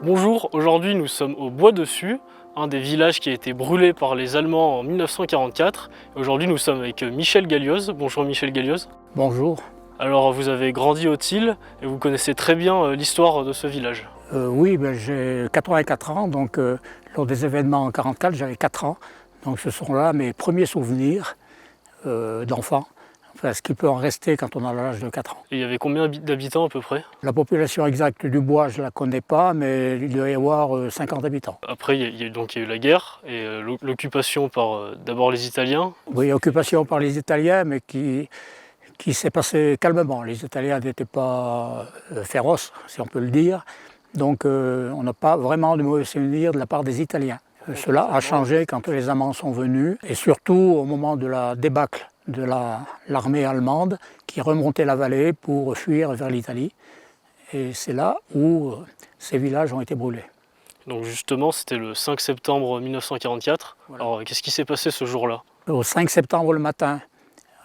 Bonjour, aujourd'hui nous sommes au Bois-Dessus, un des villages qui a été brûlé par les Allemands en 1944. Aujourd'hui nous sommes avec Michel Galioz. Bonjour Michel Galioz. Bonjour. Alors vous avez grandi au Tille et vous connaissez très bien l'histoire de ce village. Oui, j'ai 84 ans, donc lors des événements en 1944, j'avais 4 ans. Donc ce sont là mes premiers souvenirs d'enfant, enfin, ce qui peut en rester quand on a l'âge de 4 ans. Et il y avait combien d'habitants à peu près? La population exacte du bois, je ne la connais pas, mais il doit y avoir 50 habitants. Après il y a eu la guerre et l'occupation par d'abord les Italiens. Oui, occupation par les Italiens, mais qui s'est passée calmement. Les Italiens n'étaient pas féroces, si on peut le dire. Donc on n'a pas vraiment de mauvais souvenirs de la part des Italiens. Cela a changé quand les Allemands sont venus, et surtout au moment de la débâcle de l'armée allemande qui remontait la vallée pour fuir vers l'Italie. Et c'est là où ces villages ont été brûlés. Donc justement c'était le 5 septembre 1944. Voilà. Alors qu'est-ce qui s'est passé ce jour-là? Au 5 septembre le matin,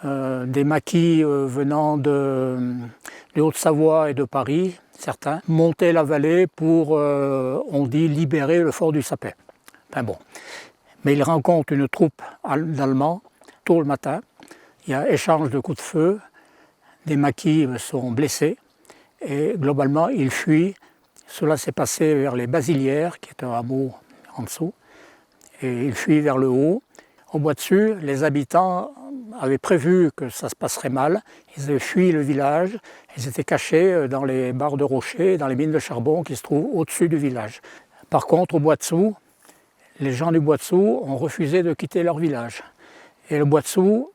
des maquis venant de Haute-Savoie et de Paris, certains, montaient la vallée pour, on dit, libérer le fort du Sapet. Enfin bon. Mais ils rencontrent une troupe d'Allemands tôt le matin. Il y a échange de coups de feu, des maquis sont blessés et globalement ils fuient. Cela s'est passé vers les Basilières, qui est un hameau en dessous, et ils fuient vers le haut. Au Bois-Dessus, les habitants avaient prévu que ça se passerait mal. Ils avaient fui le village, ils étaient cachés dans les barres de rochers, dans les mines de charbon qui se trouvent au-dessus du village. Par contre, au Bois-Dessous, les gens du Bois-Dessous ont refusé de quitter leur village. Et le Bois-Dessous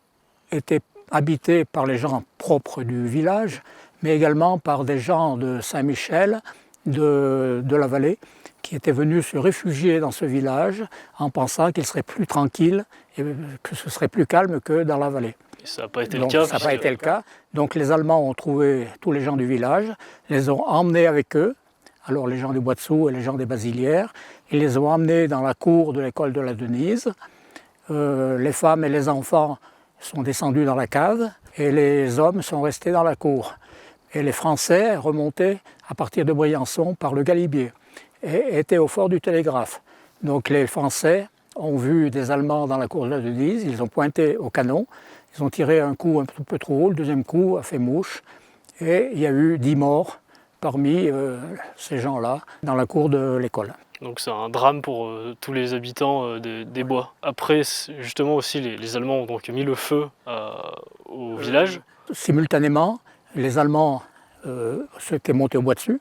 était habité par les gens propres du village, mais également par des gens de Saint-Michel, de la vallée, qui étaient venus se réfugier dans ce village en pensant qu'il serait plus tranquille et que ce serait plus calme que dans la vallée. Et ça n'a pas été le Donc, cas. ça n'a pas été le cas. Donc les Allemands ont trouvé tous les gens du village, les ont emmenés avec eux, alors les gens du Bois-Dessous et les gens des Basilières, ils les ont emmenés dans la cour de l'école de la Denise. Les femmes et les enfants sont descendus dans la cave et les hommes sont restés dans la cour. Et les Français remontaient à partir de Briançon par le Galibier et étaient au fort du Télégraphe. Donc les Français ont vu des Allemands dans la cour de la Denise, ils ont pointé au canon, ils ont tiré un coup un peu trop haut, le deuxième coup a fait mouche et il y a eu 10 morts parmi ces gens-là dans la cour de l'école. Donc c'est un drame pour tous les habitants des bois. Après, justement aussi, les Allemands ont donc mis le feu au village. Simultanément, les Allemands s'étaient montés au Bois-Dessus.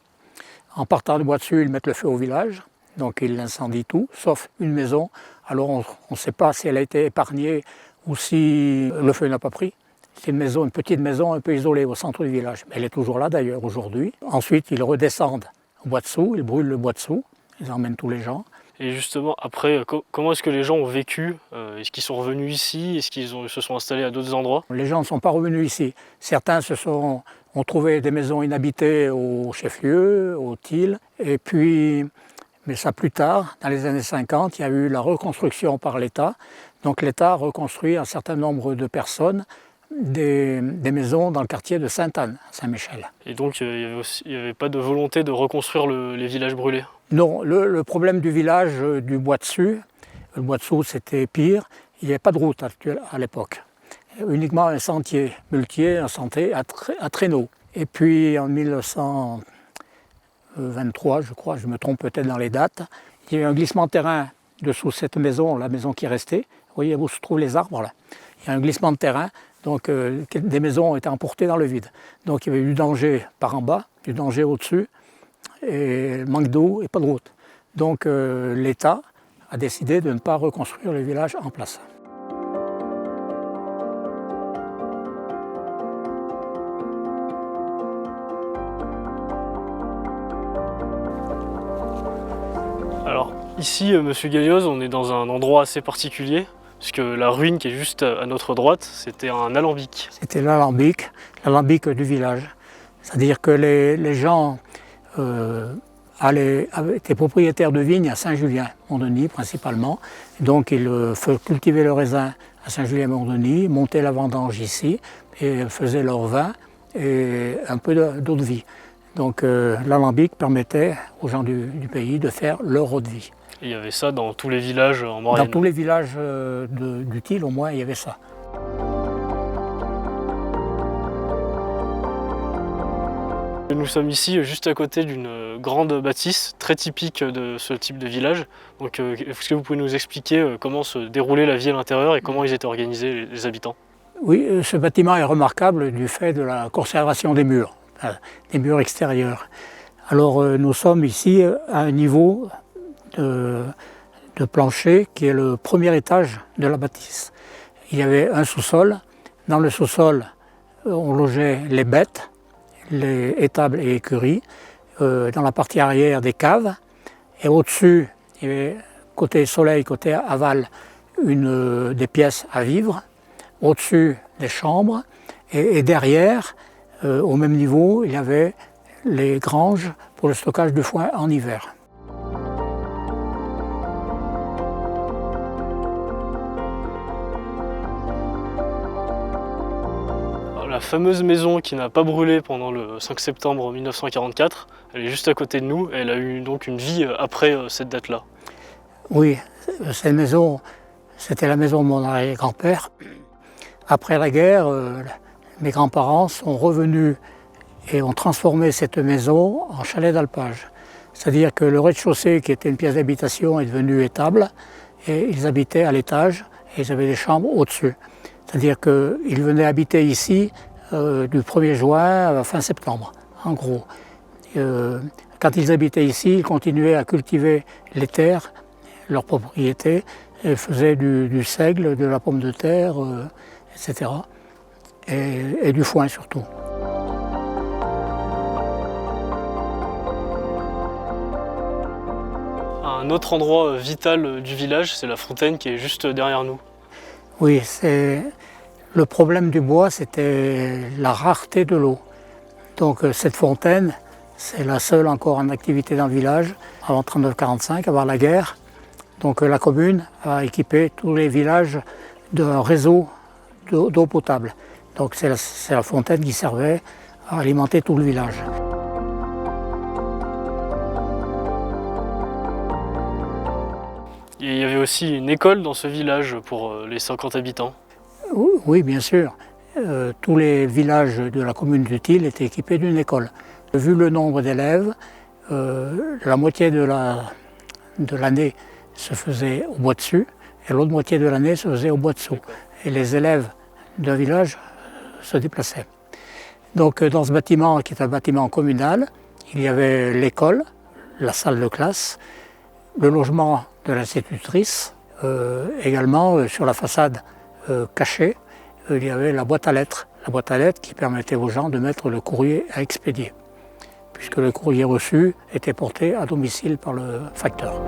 En partant du Bois-Dessus, ils mettent le feu au village, donc ils incendient tout, sauf une maison. Alors on ne sait pas si elle a été épargnée ou si le feu n'a pas pris. C'est une petite maison un peu isolée au centre du village. Elle est toujours là d'ailleurs aujourd'hui. Ensuite, ils redescendent au Bois-Dessous, ils brûlent le Bois-Dessous, ils emmènent tous les gens. Et justement, après, comment est-ce que les gens ont vécu? Est-ce qu'ils sont revenus ici? Est-ce qu'ils se sont installés à d'autres endroits? Les gens ne sont pas revenus ici. Certains ont trouvé des maisons inhabitées au chef-lieu, au Tille. Et puis, mais ça plus tard, dans les années 50, il y a eu la reconstruction par l'État. Donc l'État a reconstruit un certain nombre de personnes des maisons dans le quartier de Sainte-Anne, Saint-Michel. Et donc il n'y avait pas de volonté de reconstruire les villages brûlés? Non, le problème du village du Bois-Dessus, le Bois-Dessous c'était pire, il n'y avait pas de route à l'époque. Uniquement un sentier muletier, un sentier à traîneau. Et puis en 1923, je crois, je me trompe peut-être dans les dates, il y a eu un glissement de terrain dessous cette maison, la maison qui est restée. Vous voyez où se trouvent les arbres là. Il y a un glissement de terrain, donc des maisons ont été emportées dans le vide. Donc il y avait du danger par en bas, du danger au-dessus, et manque d'eau et pas de route. Donc l'État a décidé de ne pas reconstruire le village en place. Alors ici, Monsieur Galioz, on est dans un endroit assez particulier, puisque la ruine qui est juste à notre droite, c'était un alambic. C'était l'alambic du village. C'est-à-dire que les gens étaient propriétaires de vignes à Saint-Julien-Mont-Denis principalement. Donc ils cultivaient le raisin à Saint-Julien-Mont-Denis, montaient la vendange ici et faisaient leur vin et un peu d'eau de vie. Donc l'alambic permettait aux gens du pays de faire leur eau de vie. Et il y avait ça dans tous les villages en Maurienne. Dans tous les villages du Til, au moins, il y avait ça. Nous sommes ici juste à côté d'une grande bâtisse très typique de ce type de village. Donc, est-ce que vous pouvez nous expliquer comment se déroulait la vie à l'intérieur et comment ils étaient organisés, les habitants? Oui, ce bâtiment est remarquable du fait de la conservation des murs extérieurs. Alors nous sommes ici à un niveau de plancher qui est le premier étage de la bâtisse. Il y avait un sous-sol. Dans le sous-sol, on logeait les bêtes, les étables et écuries. Dans la partie arrière, des caves. Et au-dessus, il y avait côté soleil, côté aval, des pièces à vivre. Au-dessus, des chambres. Et derrière, au même niveau, il y avait les granges pour le stockage de foin en hiver. La fameuse maison qui n'a pas brûlé pendant le 5 septembre 1944, elle est juste à côté de nous et elle a eu donc une vie après cette date-là. Oui, cette maison, c'était la maison de mon arrière-grand-père. Après la guerre, mes grands-parents sont revenus et ont transformé cette maison en chalet d'alpage. C'est-à-dire que le rez-de-chaussée, qui était une pièce d'habitation, est devenu étable et ils habitaient à l'étage et ils avaient des chambres au-dessus. C'est-à-dire qu'ils venaient habiter ici du 1er juin à fin septembre, en gros. Quand ils habitaient ici, ils continuaient à cultiver les terres, leurs propriétés, et faisaient du seigle, de la pomme de terre, etc. Et du foin surtout. Un autre endroit vital du village, c'est la fontaine qui est juste derrière nous. Oui, le problème du bois, c'était la rareté de l'eau. Donc cette fontaine, c'est la seule encore en activité dans le village, avant 1939-45, avant la guerre. Donc la commune a équipé tous les villages d'un réseau d'eau potable. Donc c'est la fontaine qui servait à alimenter tout le village. Et il y avait aussi une école dans ce village pour les 50 habitants. Oui, bien sûr. Tous les villages de la commune du Til étaient équipés d'une école. Vu le nombre d'élèves, la moitié de l'année se faisait au bois dessus et l'autre moitié de l'année se faisait au bois dessous. Et les élèves d'un village se déplaçaient. Donc dans ce bâtiment, qui est un bâtiment communal, il y avait l'école, la salle de classe, le logement de l'institutrice, également sur la façade cachée, il y avait la boîte à lettres qui permettait aux gens de mettre le courrier à expédier, puisque le courrier reçu était porté à domicile par le facteur.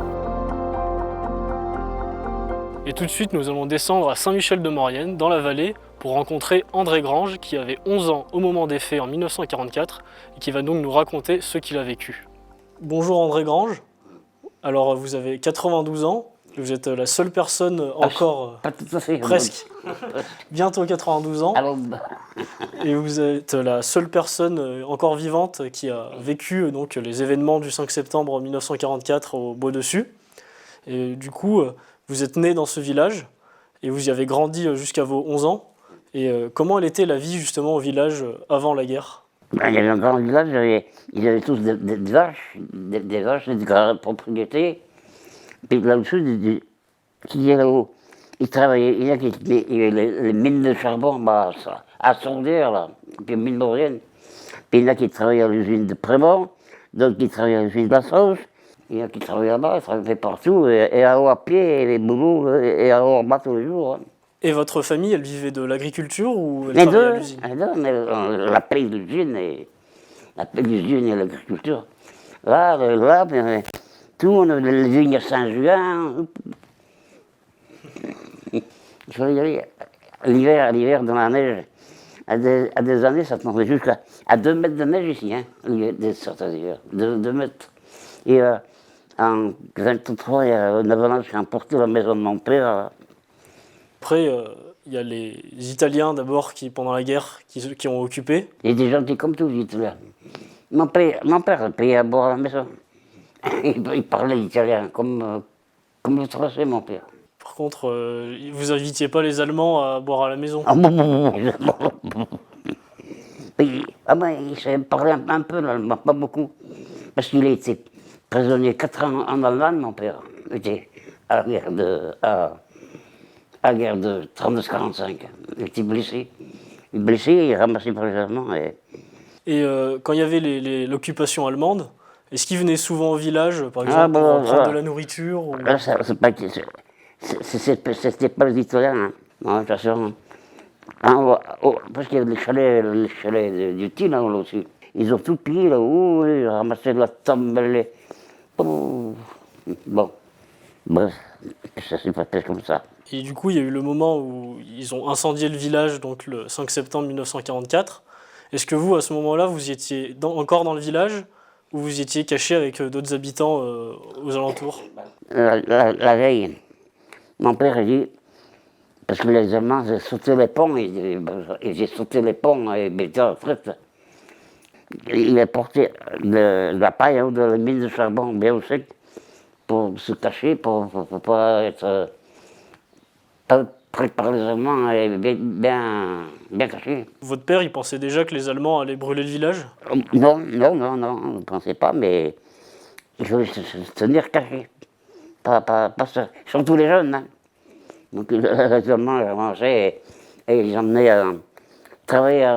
Et tout de suite, nous allons descendre à Saint-Michel-de-Maurienne, dans la vallée, pour rencontrer André Grange, qui avait 11 ans au moment des faits en 1944, et qui va donc nous raconter ce qu'il a vécu. Bonjour André Grange. Alors vous avez 92 ans, vous êtes la seule personne encore, pas tout à fait, presque, bientôt 92 ans, alors, et vous êtes la seule personne encore vivante qui a vécu donc, les événements du 5 septembre 1944 au Bois-Dessus. Et du coup, vous êtes né dans ce village, et vous y avez grandi jusqu'à vos 11 ans. Et comment elle était la vie justement au village avant la guerre? il y avait un grand village, ils avaient tous des vaches, des vaches, des grandes propriétés. Puis là-dessus, qui est là-haut, ils travaillaient, il y a les mines de charbon à Sondière, là, puis les mines mauriennes. Puis il y en a qui travaillaient à l'usine de Prémont, d'autres qui travaillaient à l'usine de la Sauge. Il y en a qui travaillaient là-bas, ils travaillaient partout, et à haut à pied, et les boulots, et à haut en bas tous les jours. Hein. Et votre famille, elle vivait de l'agriculture ou elle Les travaillait deux, à l'usine? mais la paix de l'usine et l'agriculture. Là, tout, on avait les vignes à Saint-Juin. Il fallait y aller. L'hiver, dans la neige, à des années, ça tombait jusqu'à 2 mètres de neige ici, hein, certains hivers, 2 mètres. Et en 23, il y a une avalanche qui a emporté la maison de mon père. Après, il y a les Italiens d'abord qui, pendant la guerre, qui ont occupé. Il y a des gens qui comme tous les Italiens. Mon père payait à boire à la maison. Il parlait italien, comme le français, mon père. Par contre, vous invitiez pas les Allemands à boire à la maison. Ah bon. Il savait parler un peu l'allemand, pas beaucoup. Parce qu'il a été prisonnier 4 ans en Allemagne, mon père. Il était à la guerre de 32-45. Il était blessé. Il est ramassé par les Allemands. Et quand il y avait l'occupation allemande, est-ce qu'ils venaient souvent au village, par exemple, pour prendre de la nourriture ou... Là, c'était pas les Italiens. Hein. Non, de toute façon, parce qu'il y avait les chalets du Tille là aussi. Ils ont tout pillé là-haut, ils ont ramassé de la tombe. Bon, bref, ça s'est passé comme ça. Et du coup, il y a eu le moment où ils ont incendié le village, donc le 5 septembre 1944. Est-ce que vous, à ce moment-là, vous étiez encore dans le village ou vous étiez caché avec d'autres habitants aux alentours? La veille, mon père a dit, parce que les Allemands ont sauté les ponts, et j'ai sauté les ponts et j'étais en retraite. Il a porté de la paille de la mine de charbon bien au sec pour se cacher, pour pas être pas pris par les Allemands et bien caché. Votre père, il pensait déjà que les Allemands allaient brûler le village? Non, on ne pensait pas, mais il fallait se tenir caché. Pas ça. Surtout les jeunes. Hein. Donc les Allemands les rangeaient et ils emmenaient travailler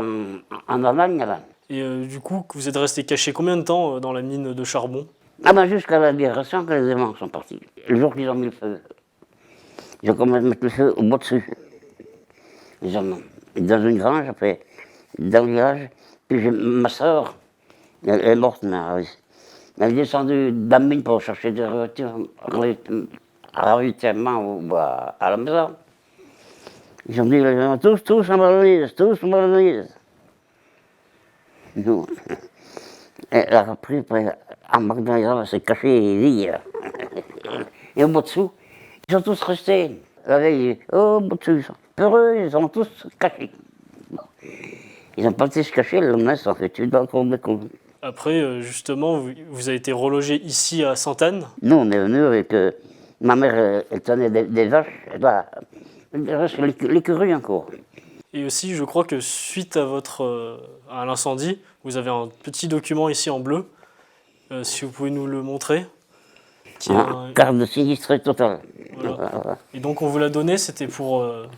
en Allemagne. Là. Et du coup, vous êtes resté caché combien de temps dans la mine de charbon? Ah ben jusqu'à la libération que les Allemands sont partis. Le jour qu'ils ont mis le feu. Ils ont commencé à mettre le feu au bout dessus. Les Allemands. Dans une grange, après, dans le village. Puis ma soeur, elle est morte, mais elle est descendue de la mine pour chercher des ravitaillements à la maison. Ils ont dit, les gens, tous en valise, tous en valise. Nous, elle a repris, après, en magasin, elle s'est cachée, et au bout dessous, ils sont tous restés. La veille, au bout dessous, ils sont peureux, ils sont tous cachés. Ils ont pas été se cacher, le lendemain, ils se sont fait tuer dans le cours de l'école. Après, justement, vous avez été relogé ici à Sainte-Anne. Nous, on est venus avec. Ma mère, elle tenait des vaches, l'écurie encore. Et aussi, je crois que suite à à l'incendie, vous avez un petit document ici en bleu, si vous pouvez nous le montrer. Carte de sinistré total. Voilà. Et donc on vous l'a donné, c'était pourquoi?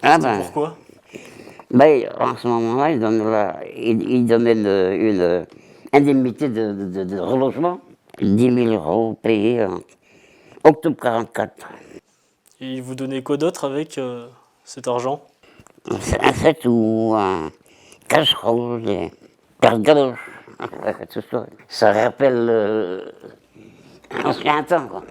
Ben, en ce moment-là, il donnait une indemnité de relogement, 10 000 € payés en octobre 1944. Et vous donnez quoi d'autre avec cet argent? Un set ou un casserole, des cartes galoches, tout ça. Ça rappelle l'ancien temps, quoi.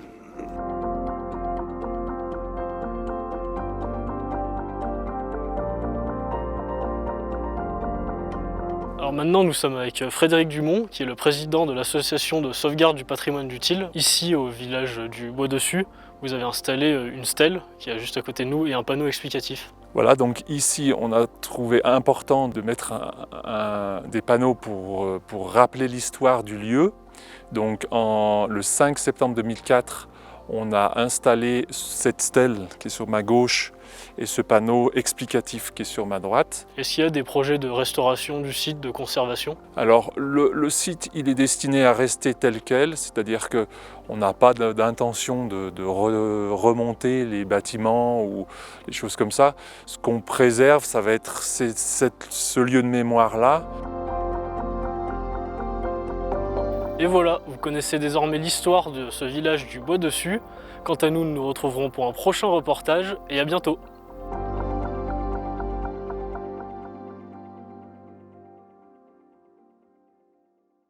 Alors maintenant, nous sommes avec Frédéric Dumont, qui est le président de l'association de sauvegarde du patrimoine du Tille. Ici, au village du Bois-Dessus, vous avez installé une stèle qui est juste à côté de nous et un panneau explicatif. Voilà, donc ici, on a trouvé important de mettre des panneaux pour rappeler l'histoire du lieu. Donc le 5 septembre 2004, on a installé cette stèle qui est sur ma gauche et ce panneau explicatif qui est sur ma droite. Est-ce qu'il y a des projets de restauration du site, de conservation? Alors le site, il est destiné à rester tel quel, c'est-à-dire qu'on n'a pas d'intention de remonter les bâtiments ou des choses comme ça. Ce qu'on préserve, ça va être ce lieu de mémoire-là. Et voilà, vous connaissez désormais l'histoire de ce village du Bois-Dessus. Quant à nous, nous nous retrouverons pour un prochain reportage et à bientôt.